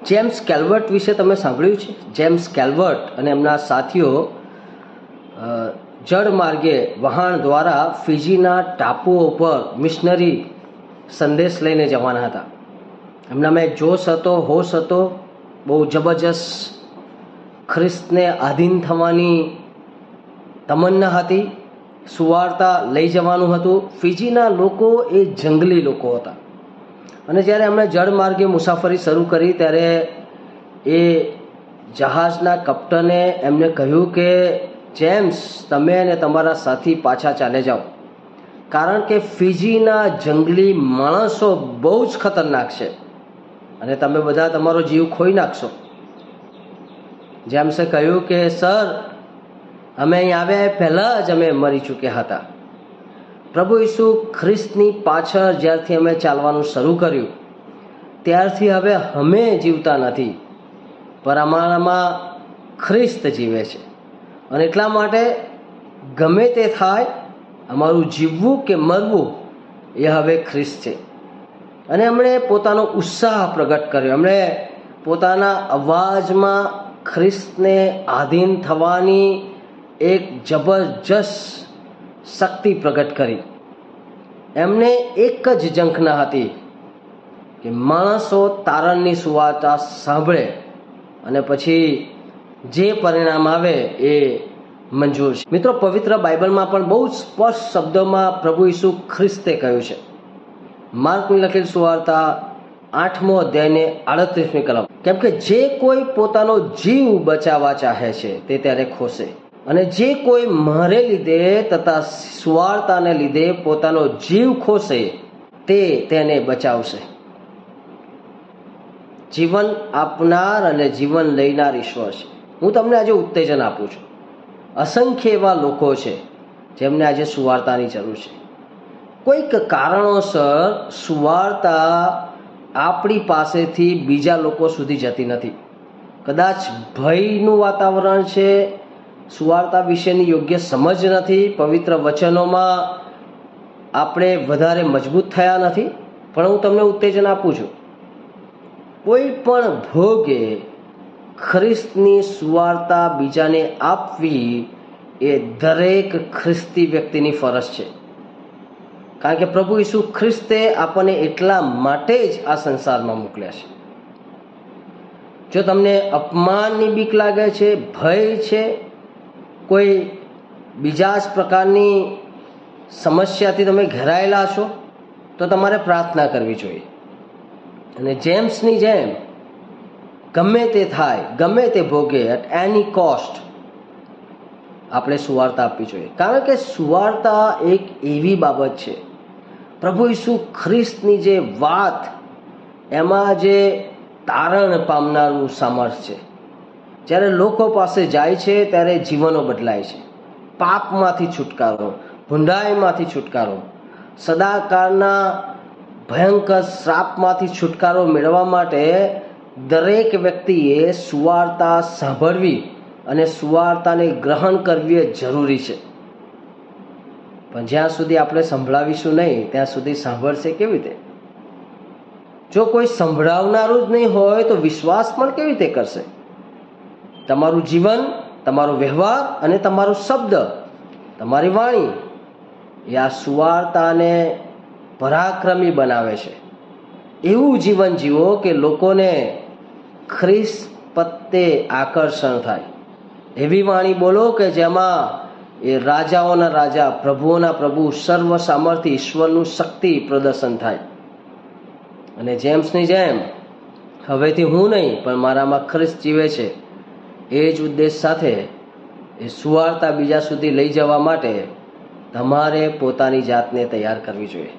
James કેલ્વર્ટ વિશે તમે સાંભળ્યું છે? જેમ્સ કેલ્વર્ટ અને એમના સાથીઓ જળમાર્ગે વહાણ દ્વારા ફિજીના ટાપુઓ પર મિશનરી સંદેશ લઈને જવાના હતા. એમનામાં એક જોશ હતો, હોશ હતો, બહુ જબરજસ્ત ખ્રિસ્તને આધીન થવાની તમન્ના હતી, સુવાર્તા લઈ જવાનું હતું. ફિજીના લોકો એ જંગલી લોકો હતા અને જ્યારે એમણે જળમાર્ગે મુસાફરી શરૂ કરી ત્યારે એ જહાજના કપ્ટને એમને કહ્યું કે જેમ્સ, તમે અને તમારા સાથી પાછા ચાલે જાઓ, કારણ કે ફિજીના જંગલી માણસો બહુ જ ખતરનાક છે અને તમે બધા તમારો જીવ ખોઈ નાખશો. જેમ્સે કહ્યું કે સર, અમે અહીં આવ્યા પહેલાં જ અમે મરી ચૂક્યા હતા. પ્રભુ ઈસુ ખ્રિસ્તની પાછળ જ્યારથી અમે ચાલવાનું શરૂ કર્યું ત્યારથી હવે અમે જીવતા નથી, પણ અમારામાં ખ્રિસ્ત જીવે છે અને એટલા માટે ગમે તે થાય, અમારું જીવવું કે મરવું એ હવે ખ્રિસ્ત છે. અને એમણે પોતાનો ઉત્સાહ પ્રગટ કર્યો. એમણે પોતાના અવાજમાં ખ્રિસ્તને આધીન થવાની એક જબરજસ્ત શક્તિ પ્રગટ કરી. એમને એક જ ઝંખના હતી કે માણસો તારણની સુવાર્તા સાંભળે અને પછી જે પરિણામ આવે એ મંજૂર છે. મિત્રો, પવિત્ર બાઇબલમાં પણ બહુ સ્પષ્ટ શબ્દોમાં પ્રભુ ઈસુ ખ્રિસ્તે કહ્યું છે. માર્કની લખેલ સુવાર્તા 8મો અધ્યાયને 38મી કલમ, કેમ કે જે કોઈ પોતાનો જીવ બચાવવા ચાહે છે તે ત્યારે ખોશે, અને જે કોઈ મારે લીધે તથા સુવાર્તાને લીધે પોતાનો જીવ ખોશે તે તેને બચાવશે. જીવન આપનાર અને જીવન લેનાર ઈશ્વર છે. હું તમને આજે ઉત્તેજન આપું છું. અસંખ્ય એવા લોકો છે જેમને આજે સુવાર્તાની જરૂર છે. કોઈક કારણોસર સુવાર્તા આપણી પાસેથી બીજા લોકો સુધી જતી નથી. કદાચ ભયનું વાતાવરણ છે, સુવાર્તા વિશેની યોગ્ય સમજ નથી, પવિત્ર વચનોમાં આપણે વધારે મજબૂત થયા નથી. પણ હું તમને ઉત્તેજન આપું છું, કોઈ પણ ભોગે ખ્રિસ્તની સુવાર્તા બીજાને આપવી એ દરેક ખ્રિસ્તી વ્યક્તિની ફરજ છે. કારણ કે પ્રભુ ઈસુ ખ્રિસ્તે આપણને એટલા માટે જ આ સંસારમાં મોકલ્યા છે. જો તમને અપમાનની બીક લાગે છે, ભય છે, કોઈ બીજા જ પ્રકારની સમસ્યાથી તમે ઘેરાયેલા છો, તો તમારે પ્રાર્થના કરવી જોઈએ. અને જેમ્સની જેમ ગમે તે થાય, ગમે તે ભોગે, એટ એની કોસ્ટ આપણે સુવાર્તા આપવી જોઈએ. કારણ કે સુવાર્તા એક એવી બાબત છે, પ્રભુ ઈસુ ખ્રિસ્તની જે વાત, એમાં જે તારણ પામનારું સામર્થ્ય છે. જ્યારે લોકો પાસે જાય છે ત્યારે જીવનો બદલાય છે. પાપમાંથી છુટકારો, ભૂંડાઈમાંથી છુટકારો, સદાકાળના ભયંકર શ્રાપમાંથી છુટકારો મેળવવા માટે દરેક વ્યક્તિએ સુવાર્તા સાંભળવી અને સુવાર્તાને ગ્રહણ કરવી એ જરૂરી છે. પણ જ્યાં સુધી આપણે સંભળાવીશું નહીં ત્યાં સુધી સાંભળશે કેવી રીતે? જો કોઈ સંભળાવનારું જ નહીં હોય તો વિશ્વાસ પણ કેવી રીતે કરશે? તમારું જીવન, તમારો વ્યવહાર અને તમારો શબ્દ, તમારી વાણી એ આ સુવાર્તાને પરાક્રમી બનાવે છે. એવું જીવન જીવો કે લોકોને ખ્રિસ્ત પ્રત્યે આકર્ષણ થાય. એવી વાણી બોલો કે જેમાં એ રાજાઓના રાજા, પ્રભુઓના પ્રભુ, સર્વ સામર્થ્ય ઈશ્વરનું શક્તિ પ્રદર્શન થાય. અને જેમ્સની જેમ હવેથી હું નહીં પણ મારામાં ખ્રિસ્ત જીવે છે એ જ ઉદ્દેશ સાથે એ સુવાર્તા બીજા સુધી લઈ જવા માટે તમારે પોતાની જાતને તૈયાર કરવી જોઈએ.